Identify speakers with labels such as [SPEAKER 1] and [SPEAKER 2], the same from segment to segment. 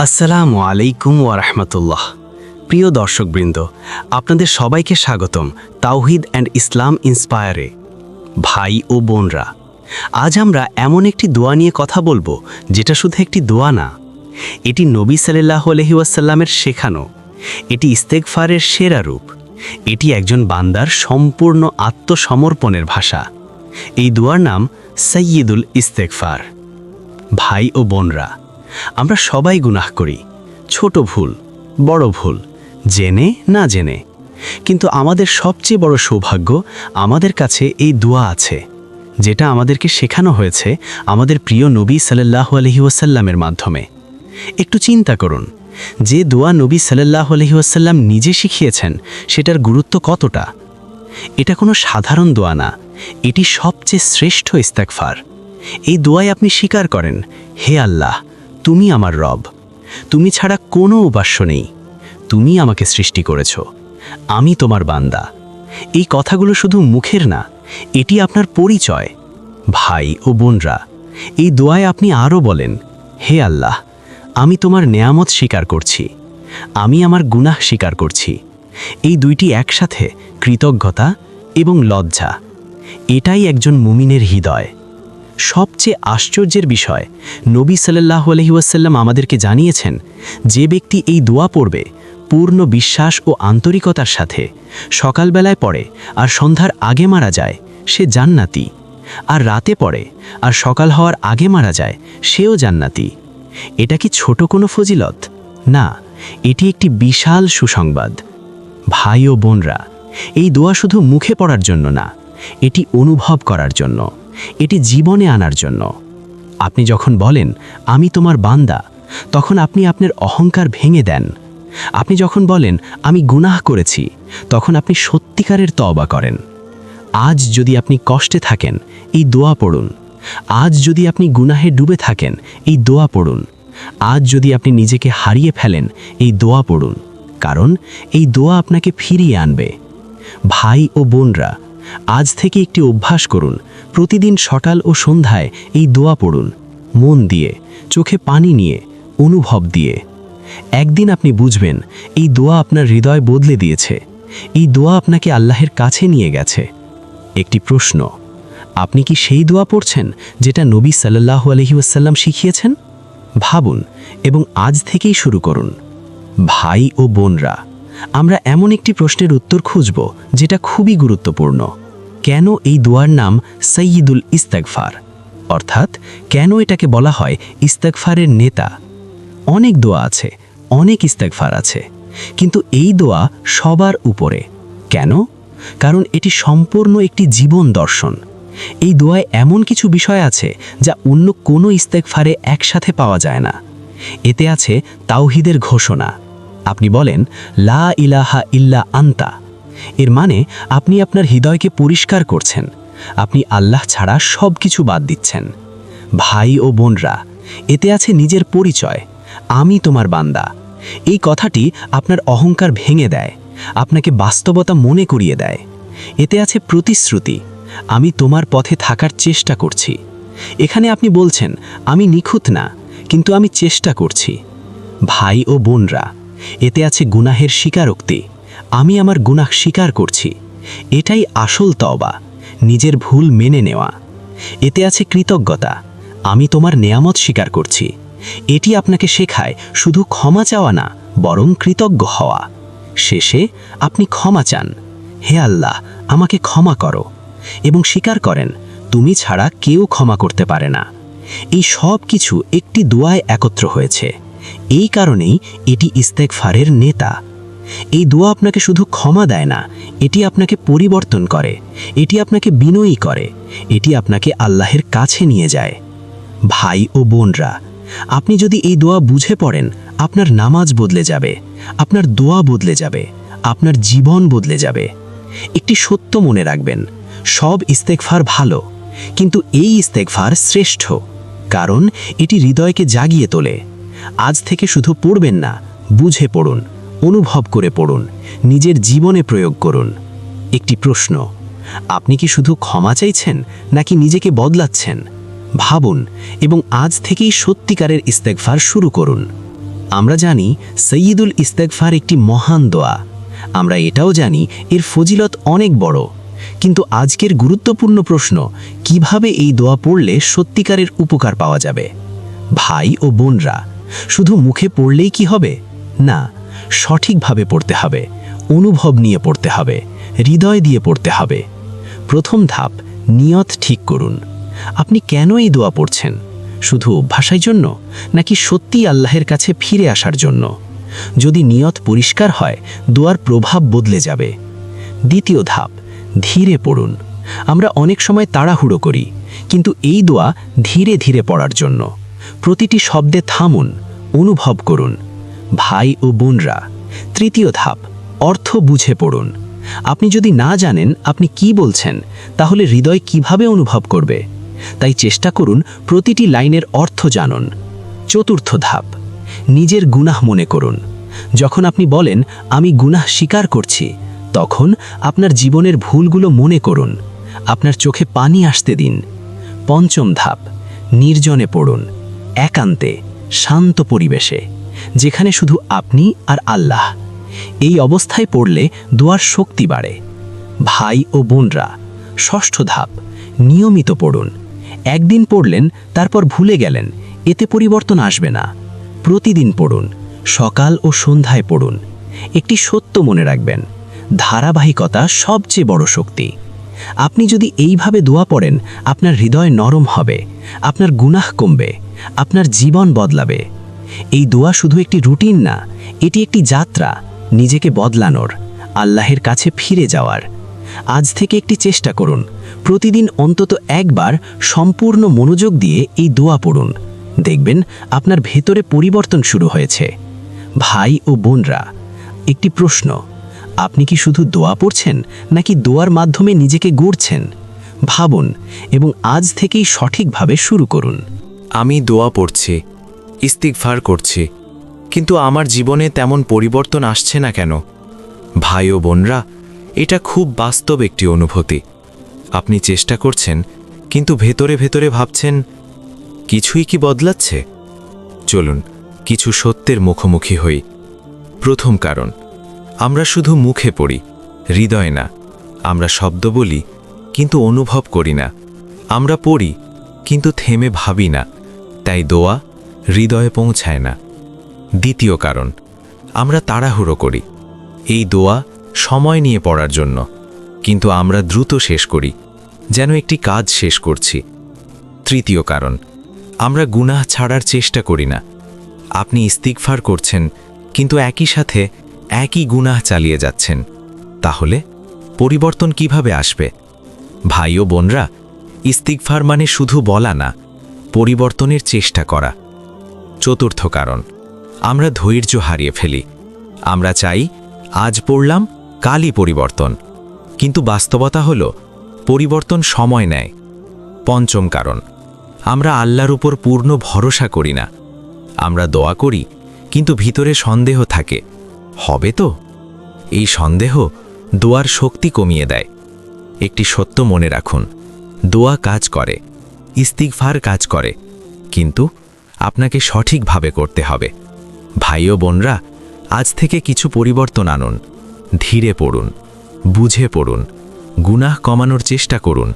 [SPEAKER 1] আসসালামু আলাইকুম ওয়া রাহমাতুল্লাহ। প্রিয় দর্শকবৃন্দ, আপনাদের সবাইকে স্বাগতম তাওহিদ অ্যান্ড ইসলাম ইন্সপায়ারে। ভাই ও বোনরা, আজ আমরা এমন একটি দোয়া নিয়ে কথা বলবো যেটা শুধু একটি দোয়া না, এটি নবী সাল্লাল্লাহু আলাইহি ওয়াসাল্লামের শেখানো, এটি ইস্তেগফারের সেরা রূপ, এটি একজন বান্দার সম্পূর্ণ আত্মসমর্পণের ভাষা। এই দোয়ার নাম সাইয়্যিদুল ইস্তেগফার। ভাই ও বোনরা, আমরা সবাই গুনাহ করি, ছোট ভুল, বড় ভুল, জেনে না জেনে। কিন্তু আমাদের সবচেয়ে বড় সৌভাগ্য, আমাদের কাছে এই দোয়া আছে, যেটা আমাদেরকে শেখানো হয়েছে আমাদের প্রিয় নবী সাল্লাল্লাহু আলাইহি ওয়াসাল্লামের মাধ্যমে। একটু চিন্তা করুন, যে দোয়া নবী সাল্লাল্লাহু আলাইহি ওয়াসাল্লাম নিজে শিখিয়েছেন, সেটার গুরুত্ব কতটা। এটা কোনো সাধারণ দোয়া না, এটি সবচেয়ে শ্রেষ্ঠ ইস্তেগফার। এই দোয়ায় আপনি স্বীকার করেন, হে আল্লাহ, তুমি আমার রব, তুমি ছাড়া কোনো উপাস্য নেই, তুমি আমাকে সৃষ্টি করেছ, আমি তোমার বান্দা। এই কথাগুলো শুধু মুখের না, এটি আপনার পরিচয়। ভাই ও বোনরা, এই দোয়ায় আপনি আরও বলেন, হে আল্লাহ, আমি তোমার নেয়ামত স্বীকার করছি, আমি আমার গুনাহ স্বীকার করছি। এই দুইটি একসাথে, কৃতজ্ঞতা এবং লজ্জা, এটাই একজন মুমিনের হৃদয়। সবচেয়ে আশ্চর্যের বিষয়, নবী সাল্লাল্লাহু আলাইহি ওয়াসাল্লাম আমাদেরকে জানিয়েছেন, যে ব্যক্তি এই দোয়া পড়বে পূর্ণ বিশ্বাস ও আন্তরিকতার সাথে, সকালবেলায় পড়ে আর সন্ধ্যার আগে মারা যায়, সে জান্নাতি। আর রাতে পড়ে আর সকাল হওয়ার আগে মারা যায়, সেও জান্নাতি। এটা কি ছোট কোনো ফজিলত? না, এটি একটি বিশাল সুসংবাদ। ভাই ও বোনরা, এই দোয়া শুধু মুখে পড়ার জন্য না, এটি অনুভব করার জন্য, এটি জীবনে আনার জন্য। আপনি যখন বলেন, আমি তোমার বান্দা, তখন আপনি আপনার অহংকার ভেঙে দেন। আপনি যখন বলেন, আমি গুনাহ করেছি, তখন আপনি সত্যিকারের তওবা করেন। আজ যদি আপনি কষ্টে থাকেন, এই দোয়া পড়ুন। আজ যদি আপনি গুনাহে ডুবে থাকেন, এই দোয়া পড়ুন। আজ যদি আপনি নিজেকে হারিয়ে ফেলেন, এই দোয়া পড়ুন, কারণ এই দোয়া আপনাকে ফিরিয়ে আনবে। ভাই ও বোনরা, আজ থেকে একটি অভ্যাস করুন, প্রতিদিন সকাল ও সন্ধ্যায় এই দোয়া পড়ুন, মন দিয়ে, চোখে পানি নিয়ে, অনুভব দিয়ে। একদিন আপনি বুঝবেন, এই দোয়া আপনার হৃদয় বদলে দিয়েছে, এই দোয়া আপনাকে আল্লাহের কাছে নিয়ে গেছে। একটি প্রশ্ন, আপনি কি সেই দোয়া পড়ছেন যেটা নবী সাল্লাল্লাহু আলাইহি ওয়াসাল্লাম শিখিয়েছেন? ভাবুন এবং আজ থেকেই শুরু করুন। ভাই ও বোনরা, আমরা এমন একটি প্রশ্নের উত্তর খুঁজব যেটা খুবই গুরুত্বপূর্ণ। কেন এই দোয়ার নাম সাইয়্যিদুল ইস্তেগফার? অর্থাৎ কেন এটাকে বলা হয় ইস্তেগফারের নেতা? অনেক দোয়া আছে, অনেক ইস্তেগফার আছে, কিন্তু এই দোয়া সবার উপরে। কেন? কারণ এটি সম্পূর্ণ একটি জীবন দর্শন। এই দোয়ায় এমন কিছু বিষয় আছে যা অন্য কোনো ইস্তেগফারে একসাথে পাওয়া যায় না। এতে আছে তাওহীদের ঘোষণা। আপনি বলেন, লা ইলাহা ইল্লা আনতা। এর মানে আপনি আপনার হৃদয়কে পরিষ্কার করছেন, আপনি আল্লাহ ছাড়া সব কিছু বাদ দিচ্ছেন। ভাই ও বোনরা, এতে আছে নিজের পরিচয়, আমি তোমার বান্দা। এই কথাটি আপনার অহংকার ভেঙে দেয়, আপনাকে বাস্তবতা মনে করিয়ে দেয়। এতে আছে প্রতিশ্রুতি, আমি তোমার পথে থাকার চেষ্টা করছি। এখানে আপনি বলছেন, আমি নিখুঁত না, কিন্তু আমি চেষ্টা করছি। ভাই ও বোনরা, এতে আছে গুনাহের স্বীকারোক্তি, আমি আমার গুনাহ স্বীকার করছি। এটাই আসল তওবা, নিজের ভুল মেনে নেওয়া। এতে আছে কৃতজ্ঞতা, আমি তোমার নেয়ামত স্বীকার করছি। এটি আপনাকে শেখায় শুধু ক্ষমা চাওয়া না, বরং কৃতজ্ঞ হওয়া। শেষে আপনি ক্ষমা চান, হে আল্লাহ, আমাকে ক্ষমা করো, এবং স্বীকার করেন, তুমি ছাড়া কেউ ক্ষমা করতে পারে না। এই সব কিছু একটি দোয়ায় একত্র হয়েছে। এই কারণেই এটি ইস্তেগফারের নেতা। এই দোয়া আপনাকে শুধু ক্ষমা দেয় না, এটি আপনাকে পরিবর্তন করে, এটি আপনাকে বিনয়ী করে, এটি আপনাকে আল্লাহের কাছে নিয়ে যায়। ভাই ও বোনরা, আপনি যদি এই দোয়া বুঝে পড়েন, আপনার নামাজ বদলে যাবে, আপনার দোয়া বদলে যাবে, আপনার জীবন বদলে যাবে। একটি সত্য মনে রাখবেন, সব ইস্তেগফার ভালো, কিন্তু এই ইস্তেগফার শ্রেষ্ঠ, কারণ এটি হৃদয়কে জাগিয়ে তোলে। আজ থেকে শুধু পড়বেন না, বুঝে পড়ুন, অনুভব করে পড়ুন, নিজের জীবনে প্রয়োগ করুন। একটি প্রশ্ন, আপনি কি শুধু ক্ষমা চাইছেন নাকি নিজেকে বদলাচ্ছেন? ভাবুন এবং আজ থেকেই সত্যিকারের ইস্তেগফার শুরু করুন। আমরা জানি সৈয়দুল ইস্তেগফার একটি মহান দোয়া। আমরা এটাও জানি এর ফজিলত অনেক বড়। কিন্তু আজকের গুরুত্বপূর্ণ প্রশ্ন, কিভাবে এই দোয়া পড়লে সত্যিকারের উপকার পাওয়া যাবে? ভাই ও বোনরা, শুধু মুখে পড়লেই কি হবে? না, সঠিকভাবে পড়তে হবে, অনুভব নিয়ে পড়তে হবে, হৃদয় দিয়ে পড়তে হবে। প্রথম ধাপ, নিয়ত ঠিক করুন। আপনি কেন এই দোয়া পড়ছেন? শুধু অভ্যাসের জন্য, নাকি সত্যি আল্লাহের কাছে ফিরে আসার জন্য? যদি নিয়ত পরিষ্কার হয়, দোয়ার প্রভাব বদলে যাবে। দ্বিতীয় ধাপ, ধীরে পড়ুন। আমরা অনেক সময় তাড়াহুড়ো করি, কিন্তু এই দোয়া ধীরে ধীরে পড়ার জন্য। প্রতিটি শব্দে থামুন, অনুভব করুন। ভাই ও বোনরা, তৃতীয় ধাপ, অর্থ বুঝে পড়ুন। আপনি যদি না জানেন আপনি কি বলছেন, তাহলে হৃদয় কিভাবে অনুভব করবে? তাই চেষ্টা করুন প্রতিটি লাইনের অর্থ জানুন। চতুর্থ ধাপ, নিজের গুনাহ মনে করুন। যখন আপনি বলেন আমি গুনাহ স্বীকার করছি, তখন আপনার জীবনের ভুলগুলো মনে করুন। আপনার চোখে পানি আসতে দিন। পঞ্চম ধাপ, নির্জনে পড়ুন, একান্তে, শান্ত পরিবেশে, যেখানে শুধু আপনি আর আল্লাহ। এই অবস্থায় পড়লে দোয়ার শক্তি বাড়ে। ভাই ও বোনরা, ষষ্ঠ ধাপ, নিয়মিত পড়ুন। একদিন পড়লেন, তারপর ভুলে গেলেন, এতে পরিবর্তন আসবে না। প্রতিদিন পড়ুন, সকাল ও সন্ধ্যায় পড়ুন। একটি সত্য মনে রাখবেন, ধারাবাহিকতা সবচেয়ে বড় শক্তি। আপনি যদি এইভাবে দোয়া পড়েন, আপনার হৃদয় নরম হবে, আপনার গুনাহ কমবে, আপনার জীবন বদলাবে। এই দোয়া শুধু একটি রুটিন না, এটি একটি যাত্রা, নিজেকে বদলানোর, আল্লাহের কাছে ফিরে যাওয়ার। আজ থেকে একটি চেষ্টা করুন, প্রতিদিন অন্তত একবার সম্পূর্ণ মনোযোগ দিয়ে এই দোয়া পড়ুন। দেখবেন আপনার ভেতরে পরিবর্তন শুরু হয়েছে। ভাই ও বোনরা, একটি প্রশ্ন, আপনি কি শুধু দোয়া পড়ছেন, নাকি দোয়ার মাধ্যমে নিজেকে গড়ছেন? ভাবুন এবং আজ থেকেই সঠিকভাবে শুরু করুন।
[SPEAKER 2] আমি দোয়া পড়ছি, ইস্তিগফার করছি, কিন্তু আমার জীবনে তেমন পরিবর্তন আসছে না কেন? ভাই ও বোনরা, এটা খুব বাস্তব একটি অনুভূতি। আপনি চেষ্টা করছেন, কিন্তু ভেতরে ভেতরে ভাবছেন, কিছুই কি বদলাচ্ছে? চলুন কিছু সত্যের মুখোমুখি হই। প্রথম কারণ, আমরা শুধু মুখে পড়ি, হৃদয় না। আমরা শব্দ বলি, কিন্তু অনুভব করি না। আমরা পড়ি, কিন্তু থেমে ভাবি না, তাই দোয়া হৃদয়ে পৌঁছায় না। দ্বিতীয় কারণ, আমরা তাড়াহুড়ো করি। এই দোয়া সময় নিয়ে পড়ার জন্য, কিন্তু আমরা দ্রুত শেষ করি, যেন একটি কাজ শেষ করছি। তৃতীয় কারণ, আমরা গুনাহ ছাড়ার চেষ্টা করি না। আপনি ইস্তিগফার করছেন, কিন্তু একই সাথে একই গুনাহ চালিয়ে যাচ্ছেন। তাহলে পরিবর্তন কিভাবে আসবে? ভাই ও বোনরা, ইস্তিগফার মানে শুধু বলা না, পরিবর্তনের চেষ্টা করা। চতুর্থ কারণ, আমরা ধৈর্য হারিয়ে ফেলি। আমরা চাই আজ পড়লাম, কালই পরিবর্তন, কিন্তু বাস্তবতা হলো পরিবর্তন সময় নেয়। পঞ্চম কারণ, আমরা আল্লাহর উপর পূর্ণ ভরসা করি না। আমরা দোয়া করি, কিন্তু ভিতরে সন্দেহ থাকে, হবে তো? এই সন্দেহ দোয়ার শক্তি কমিয়ে দেয়। একটি সত্য মনে রাখুন, দোয়া কাজ করে, ইস্তিগফার কাজ করে, কিন্তু আপনাকে সঠিকভাবে করতে হবে। ভাই ও বোনরা, আজ থেকে কিছু পরিবর্তন আনুন। ধীরে পড়ুন, বুঝে পড়ুন, গুনাহ কমানোর চেষ্টা করুন,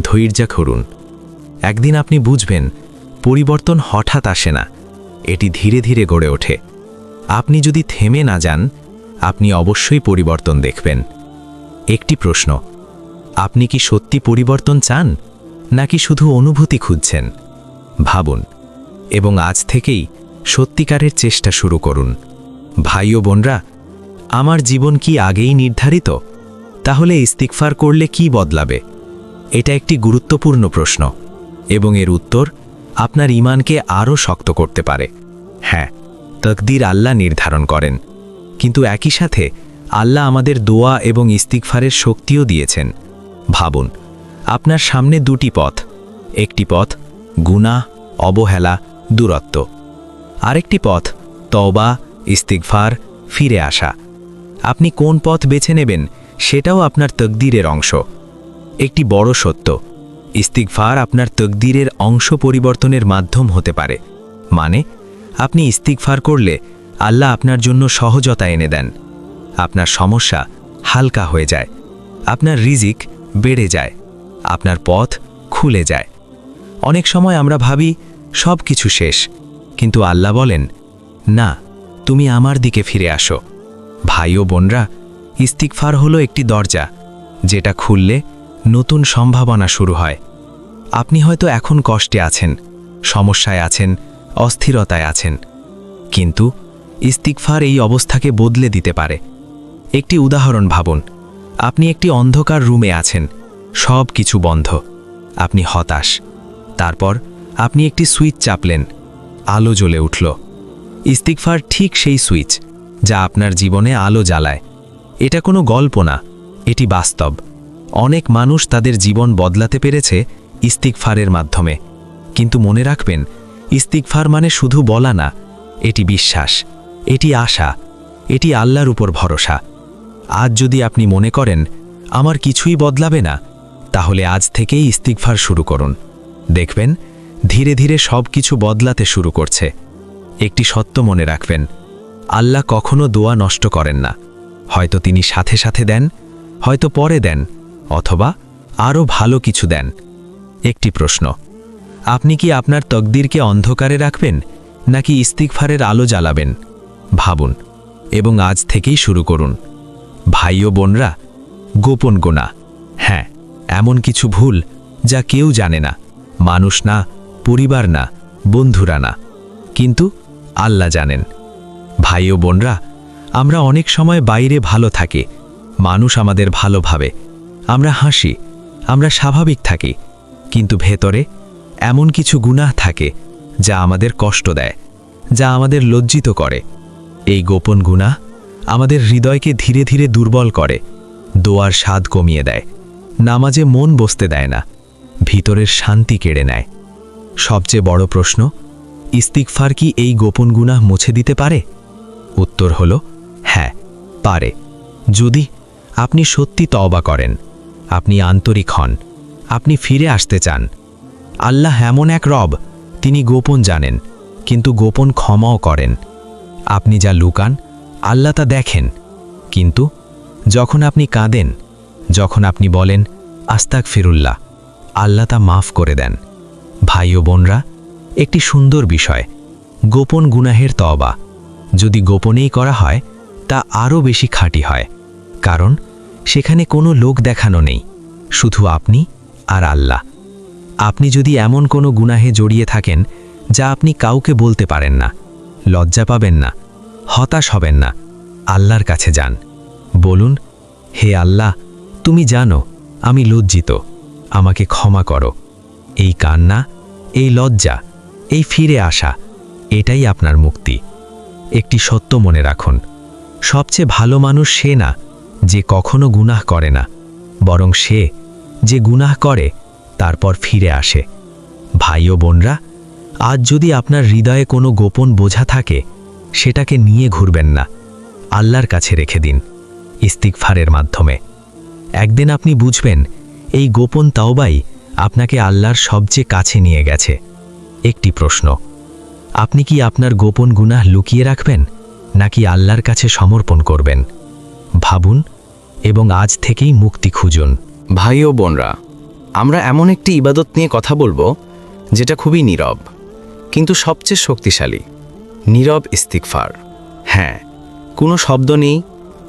[SPEAKER 2] ধৈর্য ধরুন। একদিন আপনি বুঝবেন, পরিবর্তন হঠাৎ আসে না, এটি ধীরে ধীরে গড়ে ওঠে। আপনি যদি থেমে না যান, আপনি অবশ্যই পরিবর্তন দেখবেন। একটি প্রশ্ন, আপনি কি সত্যি পরিবর্তন চান, নাকি শুধু অনুভূতি খুঁজছেন? ভাবুন এবং আজ থেকেই সত্যিকারের চেষ্টা শুরু করুন। ভাই ও বোনরা, আমার জীবন কি আগেই নির্ধারিত? তাহলে ইস্তিগফার করলে কি বদলাবে? এটা একটি গুরুত্বপূর্ণ প্রশ্ন, এবং এর উত্তর আপনার ঈমানকে আরও শক্ত করতে পারে। হ্যাঁ, তাকদীর আল্লাহ নির্ধারণ করেন, কিন্তু একই সাথে আল্লাহ আমাদের দোয়া এবং ইস্তিগফারের শক্তিও দিয়েছেন। ভাবুন, আপনার সামনে দুটি পথ। একটি পথ গুনাহ, অবহেলা, দূরত্ব। আরেকটি পথ তওবা, ইস্তিগফার, ফিরে আসা। আপনি কোন পথ বেছে নেবেন সেটাও আপনার তাকদীরের অংশ। একটি বড় সত্য, ইস্তিগফার আপনার তাকদীরের অংশ পরিবর্তনের মাধ্যম হতে পারে। মানে আপনি ইস্তিগফার করলে আল্লাহ আপনার জন্য সহজতা এনে দেন। আপনার সমস্যা হালকা হয়ে যায়, আপনার রিজিক বেড়ে যায়, আপনার পথ খুলে যায়। অনেক সময় আমরা ভাবি সব কিছু শেষ, কিন্তু আল্লাহ বলেন, না, তুমি আমার দিকে ফিরে আসো। ভাই ও বোনরা, ইস্তিগফার হলো একটি দরজা, যেটা খুললে নতুন সম্ভাবনা শুরু হয়। আপনি হয়তো এখন কষ্টে আছেন, সমস্যায় আছেন, অস্থিরতায় আছেন, কিন্তু ইস্তিগফার এই অবস্থাকে বদলে দিতে পারে। একটি উদাহরণ ভাবুন, আপনি একটি অন্ধকার রুমে আছেন, সব কিছু বন্ধ, আপনি হতাশ। তারপর আপনি একটি সুইচ চাপলেন, আলো জ্বলে উঠল। ইস্তিগফার ঠিক সেই সুইচ যা আপনার জীবনে আলো জ্বালায়। এটা কোনো গল্প না, এটি বাস্তব। অনেক মানুষ তাদের জীবন বদলাতে পেরেছে ইস্তিগফারের মাধ্যমে। কিন্তু মনে রাখবেন, ইস্তিগফার মানে শুধু বলা না, এটি বিশ্বাস, এটি আশা, এটি আল্লাহর উপর ভরসা। আজ যদি আপনি মনে করেন আমার কিছুই বদলাবে না, তাহলে আজ থেকেই ইস্তিগফার শুরু করুন। দেখবেন ধীরে ধীরে সব কিছু বদলাতে শুরু করছে। একটি সত্য মনে রাখবেন, আল্লাহ কখনো দোয়া নষ্ট করেন না। হয়তো তিনি সাথে সাথে দেন, হয়তো পরে দেন, অথবা আরও ভালো কিছু দেন। একটি প্রশ্ন, আপনি কি আপনার তকদিরকে অন্ধকারে রাখবেন নাকি ইস্তিগফারের আলো জ্বালাবেন? ভাবুন এবং আজ থেকেই শুরু করুন। ভাই ও বোনরা, গোপন গুনাহ, হ্যাঁ, এমন কিছু ভুল যা কেউ জানে না, মানুষ না, পরিবার না, বন্ধুরা না, কিন্তু আল্লাহ জানেন। ভাই ও বোনরা, আমরা অনেক সময় বাইরে ভালো থাকি, মানুষ আমাদের ভালো ভাবে, আমরা হাসি, আমরা স্বাভাবিক থাকি, কিন্তু ভেতরে এমন কিছু গুনাহ থাকে যা আমাদের কষ্ট দেয়, যা আমাদের লজ্জিত করে। এই গোপন গুনাহ আমাদের হৃদয়কে ধীরে ধীরে দুর্বল করে, দোয়ার স্বাদ কমিয়ে দেয়, নামাজে মন বসতে দেয় না, ভিতরের শান্তি কেড়ে নেয়। সবচেয়ে বড় প্রশ্ন, ইস্তিগফার কি এই গোপন গুনাহ মুছে দিতে পারে? উত্তর হলো হ্যাঁ, পারে। যদি আপনি সত্যি তওবা করেন, আপনি আন্তরিক হন, আপনি ফিরে আসতে চান। আল্লাহ এমন এক রব, তিনি গোপন জানেন, কিন্তু গোপন ক্ষমাও করেন। আপনি যা লুকান আল্লাহ তা দেখেন, কিন্তু যখন আপনি কাঁদেন, যখন আপনি বলেন আস্তাগফিরুল্লাহ, আল্লাহ তা মাফ করে দেন। ভাই ও বোনরা, একটি সুন্দর বিষয়, গোপন গুনাহের তওবা যদি গোপনেই করা হয় তা আরও বেশি খাঁটি হয়, কারণ সেখানে কোনো লোক দেখানো নেই, শুধু আপনি আর আল্লাহ। আপনি যদি এমন কোনো গুনাহে জড়িয়ে থাকেন যা আপনি কাউকে বলতে পারেন না, লজ্জা পাবেন না, হতাশ হবেন না, আল্লাহর কাছে যান। বলুন, হে আল্লাহ, তুমি জানো আমি লজ্জিত, আমাকে ক্ষমা করো। এই কান্না, এই লজ্জা, এই ফিরে আসা, এটাই আপনার মুক্তি। একটি সত্য মনে রাখুন, সবচেয়ে ভালো মানুষ সে না যে কখনো গুনাহ করে না, বরং সে যে গুনাহ করে তারপর ফিরে আসে। ভাই ও বোনরা, আজ যদি আপনার হৃদয়ে কোনো গোপন বোঝা থাকে, সেটাকে নিয়ে ঘুরবেন না, আল্লাহর কাছে রেখে দিন ইস্তিগফারের মাধ্যমে। একদিন আপনি বুঝবেন এই গোপন তাওবাই আপনাকে আল্লাহর সবচেয়ে কাছে নিয়ে গেছে। একটি প্রশ্ন, আপনি কি আপনার গোপন গুনাহ লুকিয়ে রাখবেন নাকি আল্লাহর কাছে সমর্পণ করবেন? ভাবুন এবং আজ থেকেই মুক্তি খুঁজুন।
[SPEAKER 3] ভাই ও বোনরা, আমরা এমন একটি ইবাদত নিয়ে কথা বলবো যেটা খুবই নীরব কিন্তু সবচেয়ে শক্তিশালী। নীরব ইস্তিগফার। হ্যাঁ, কোনো শব্দ নেই,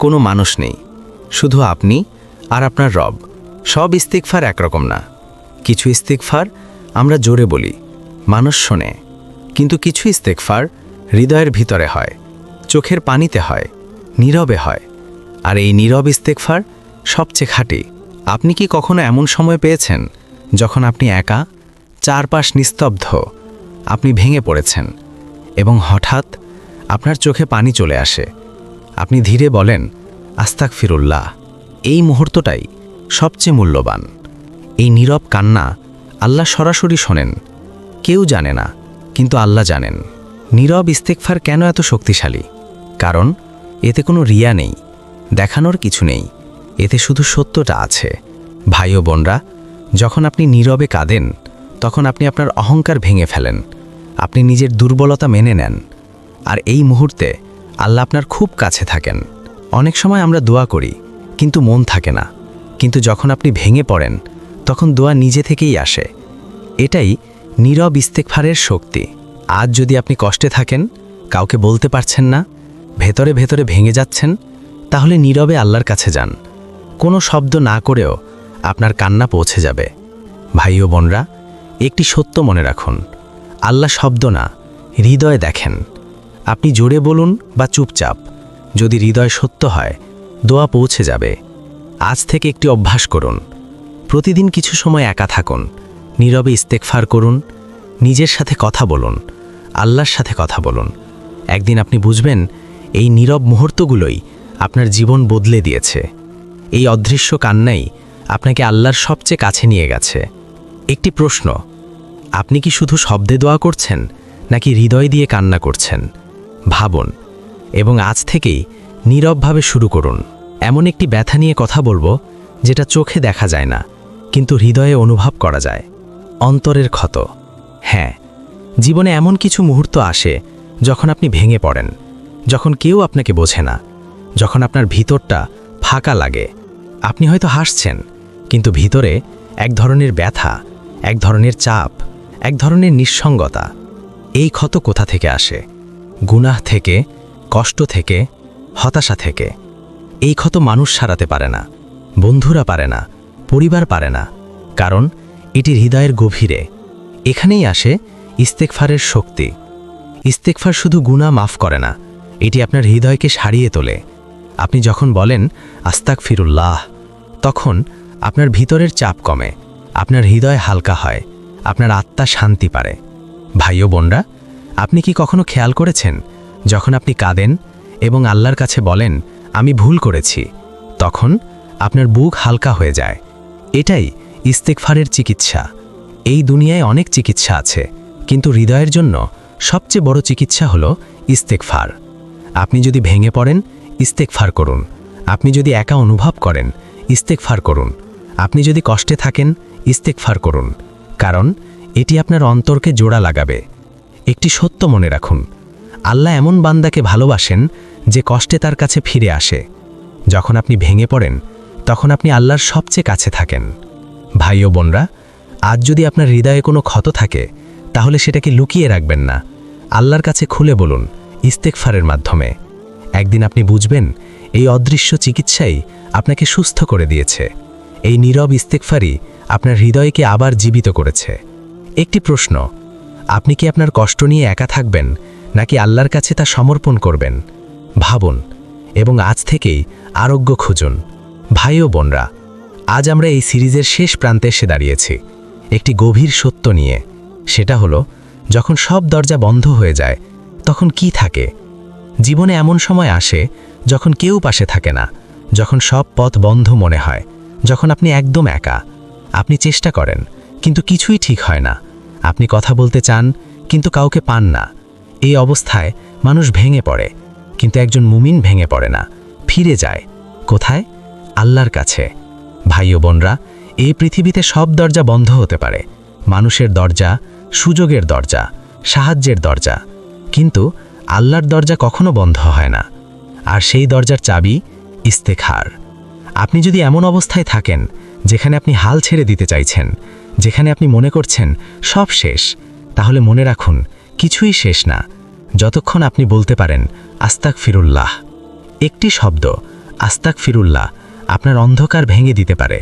[SPEAKER 3] কোনো মানুষ নেই, শুধু আপনি আর আপনার রব। সব ইস্তিগফার একরকম না। কিছু ইস্তিগফার আমরা জোরে বলি, মানুষ শোনে, কিন্তু কিছু ইস্তিগফার হৃদয়ের ভিতরে হয়, চোখের পানিতে হয়, নীরবে হয়। আর এই নীরব ইস্তিগফার সবচেয়ে খাঁটি। আপনি কি কখনো এমন সময় পেয়েছেন যখন আপনি একা, চারপাশ নিস্তব্ধ, আপনি ভেঙে পড়েছেন এবং হঠাৎ আপনার চোখে পানি চলে আসে, আপনি ধীরে বলেন আস্তাগফিরুল্লাহ? এই মুহূর্তটাই সবচেয়ে মূল্যবান। এই নীরব কান্না আল্লাহ সরাসরি শোনেন। কেউ জানে না, কিন্তু আল্লাহ জানেন। নীরব ইস্তিগফার কেন এত শক্তিশালী? কারণ এতে কোনো রিয়া নেই, দেখানোর কিছু নেই, এতে শুধু সত্যটা আছে। ভাই ও বোনরা, যখন আপনি নীরবে কাঁদেন, তখন আপনি আপনার অহংকার ভেঙে ফেলেন, আপনি নিজের দুর্বলতা মেনে নেন, আর এই মুহূর্তে আল্লাহ আপনার খুব কাছে থাকেন। অনেক সময় আমরা দোয়া করি কিন্তু মন থাকে না, কিন্তু যখন আপনি ভেঙে পড়েন তখন দোয়া নিজে থেকেই আসে। এটাই নীরব ইস্তেগফারের শক্তি। আজ যদি আপনি কষ্টে থাকেন, কাউকে বলতে পারছেন না, ভেতরে ভেতরে ভেঙে যাচ্ছেন, তাহলে নীরবে আল্লাহর কাছে যান। কোনো শব্দ না করেও আপনার কান্না পৌঁছে যাবে। ভাই ও বোনরা, একটি সত্য মনে রাখুন, আল্লাহ শব্দ না, হৃদয় দেখেন। আপনি জোরে বলুন বা চুপচাপ, যদি হৃদয় সত্য হয় দোয়া পৌঁছে যাবে। আজ থেকে একটি অভ্যাস করুন, প্রতিদিন কিছু সময় একা থাকুন, নীরবে ইস্তেগফার করুন, নিজের সাথে কথা বলুন, আল্লাহর সাথে কথা বলুন। একদিন আপনি বুঝবেন এই নীরব মুহূর্তগুলোই আপনার জীবন বদলে দিয়েছে। এই অদৃশ্য কান্নাই আপনাকে আল্লাহর সবচেয়ে কাছে নিয়ে গেছে। একটি প্রশ্ন, আপনি কি শুধু শব্দে দোয়া করছেন নাকি হৃদয় দিয়ে কান্না করছেন? ভাবুন এবং আজ থেকেই নীরবভাবে শুরু করুন। এমন একটি ব্যথা নিয়ে কথা বলবো যেটা চোখে দেখা যায় না কিন্তু হৃদয়ে অনুভব করা যায়। অন্তরের ক্ষত। হ্যাঁ, জীবনে এমন কিছু মুহূর্ত আসে যখন আপনি ভেঙে পড়েন, যখন কেউ আপনাকে বোঝে না, যখন আপনার ভিতরটা ফাঁকা লাগে। আপনি হয়তো হাসছেন কিন্তু ভিতরে এক ধরনের ব্যথা, এক ধরনের চাপ, এক ধরনের নিঃসঙ্গতা। এই ক্ষত কোথা থেকে আসে? গুনাহ থেকে, কষ্ট থেকে, হতাশা থেকে। এই ক্ষত মানুষ সারাতে পারে না, বন্ধুরা পারে না, পরিবার পারে না, কারণ এটি হৃদয়ের গভীরে। এখানেই আসে ইস্তেগফারের শক্তি। ইস্তেগফার শুধু গুনাহ মাফ করে না, এটি আপনার হৃদয়কে সারিয়ে তোলে। আপনি যখন বলেন আস্তাগফিরুল্লাহ, তখন আপনার ভিতরের চাপ কমে, আপনার হৃদয় হালকা হয়, আপনার আত্মা শান্তি পায়। ভাই ও বোনরা, আপনি কি কখনো খেয়াল করেছেন যখন আপনি কাঁদেন এবং আল্লাহর কাছে বলেন আমি ভুল করেছি, তখন আপনার বুক হালকা হয়ে যায়? এটাই ইস্তেগফারের চিকিৎসা। এই দুনিয়ায় অনেক চিকিৎসা আছে, কিন্তু হৃদয়ের জন্য সবচেয়ে বড় চিকিৎসা হলো ইস্তেগফার। আপনি যদি ভেঙে পড়েন, ইস্তেগফার করুন। আপনি যদি একা অনুভব করেন, ইস্তেগফার করুন। আপনি যদি কষ্টে থাকেন, ইস্তেগফার করুন, কারণ এটি আপনার অন্তরকে জোড়া লাগাবে। একটি সত্য মনে রাখুন, আল্লাহ এমন বান্দাকে ভালোবাসেন যে কষ্টে তার কাছে ফিরে আসে। যখন আপনি ভেঙে পড়েন, তখন আপনি আল্লাহর সবচেয়ে কাছে থাকেন। ভাই ও বোনরা, আজ যদি আপনার হৃদয়ে কোনো ক্ষত থাকে, তাহলে সেটাকে লুকিয়ে রাখবেন না, আল্লাহর কাছে খুলে বলুন ইস্তেগফারের মাধ্যমে। একদিন আপনি বুঝবেন এই অদৃশ্য চিকিৎসাই আপনাকে সুস্থ করে দিয়েছে। এই নীরব ইস্তেগফারই আপনার হৃদয়কে আবার জীবিত করেছে। একটি প্রশ্ন, আপনি কি আপনার কষ্ট নিয়ে একা থাকবেন নাকি আল্লাহর কাছে তা সমর্পণ করবেন? ভাবুন এবং আজ থেকেই আরোগ্য খুঁজুন। ভাই ও বোনরা, আজ আমরা এই সিরিজের শেষ প্রান্তে এসে দাঁড়িয়েছি একটি গভীর সত্য নিয়ে। সেটা হলো, যখন সব দরজা বন্ধ হয়ে যায় তখন কি থাকে? জীবনে এমন সময় আসে যখন কেউ পাশে থাকে না, যখন সব পথ বন্ধ মনে হয়, যখন আপনি একদম একা। আপনি চেষ্টা করেন কিন্তু কিছুই ঠিক হয় না। আপনি কথা বলতে চান কিন্তু কাউকে পান না। এই অবস্থায় মানুষ ভেঙে পড়ে, কিন্তু একজন মুমিন ভেঙে পড়ে না, ফিরে যায়। কোথায়? আল্লাহর কাছে। ভাই ও বোনরা, এই পৃথিবীতে সব দরজা বন্ধ হতে পারে, মানুষের দরজা, সুযোগের দরজা, সাহায্যের দরজা, কিন্তু আল্লাহর দরজা কখনো বন্ধ হয় না। আর সেই দরজার চাবি ইস্তেগফার। আপনি যদি এমন অবস্থায় থাকেন যেখানে আপনি হাল ছেড়ে দিতে চাইছেন, যেখানে আপনি মনে করছেন সব শেষ, তাহলে মনে রাখুন কিছুই শেষ না যতক্ষণ আপনি বলতে পারেন আস্তাগফিরুল্লাহ। একটি শব্দ আস্তাগফিরুল্লাহ আপনার অন্ধকার ভেঙে দিতে পারে,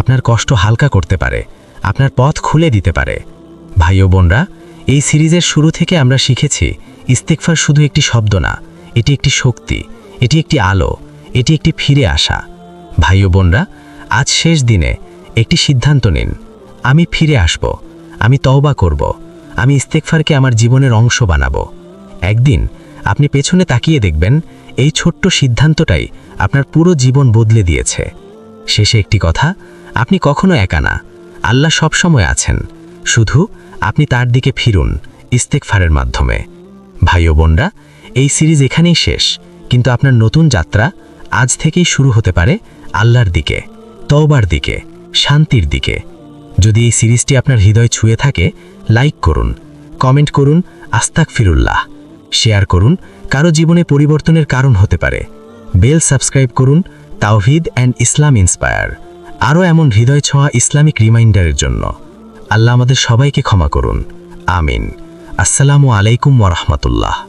[SPEAKER 3] আপনার কষ্ট হালকা করতে পারে, আপনার পথ খুলে দিতে পারে। ভাই ও বোনরা, এই সিরিজের শুরু থেকে আমরা শিখেছি ইস্তেগফার শুধু একটি শব্দ না, এটি একটি শক্তি, এটি একটি আলো, এটি একটি ফিরে আসা। ভাই ও বোনরা, আজ শেষ দিনে একটি সিদ্ধান্ত নিন, আমি ফিরে আসব, আমি তওবা করব, আমি ইস্তেগফারকে আমার জীবনের অংশ বানাবো। একদিন আপনি পেছনে তাকিয়ে দেখবেন এই ছোট্ট সিদ্ধান্তটাই আপনার পুরো জীবন বদলে দিয়েছে। শেষে একটি কথা, আপনি কখনো একা না, আল্লাহ সবসময় আছেন, শুধু আপনি তার দিকে ফিরুন ইস্তেগফারের মাধ্যমে। ভাই ও বোনরা, এই সিরিজ এখানেই শেষ, কিন্তু আপনার নতুন যাত্রা আজ থেকেই শুরু হতে পারে আল্লাহর দিকে, তওবার দিকে, শান্তির দিকে। যদি এই সিরিজটি আপনার হৃদয় ছুঁয়ে থাকে, লাইক করুন, কমেন্ট করুন আস্তাগফিরুল্লাহ।
[SPEAKER 1] শেয়ার করুন, কারো জীবনে পরিবর্তনের কারণ হতে পারে। বেল সাবস্ক্রাইব করুন, তাওহীদ অ্যান্ড ইসলাম ইন্সপায়ার, আরও এমন হৃদয় ছোঁয়া ইসলামিক রিমাইন্ডারের জন্য। আল্লাহ আমাদের সবাইকে ক্ষমা করুন, আমিন। আসসালামু আলাইকুম ওয়া রাহমাতুল্লাহ।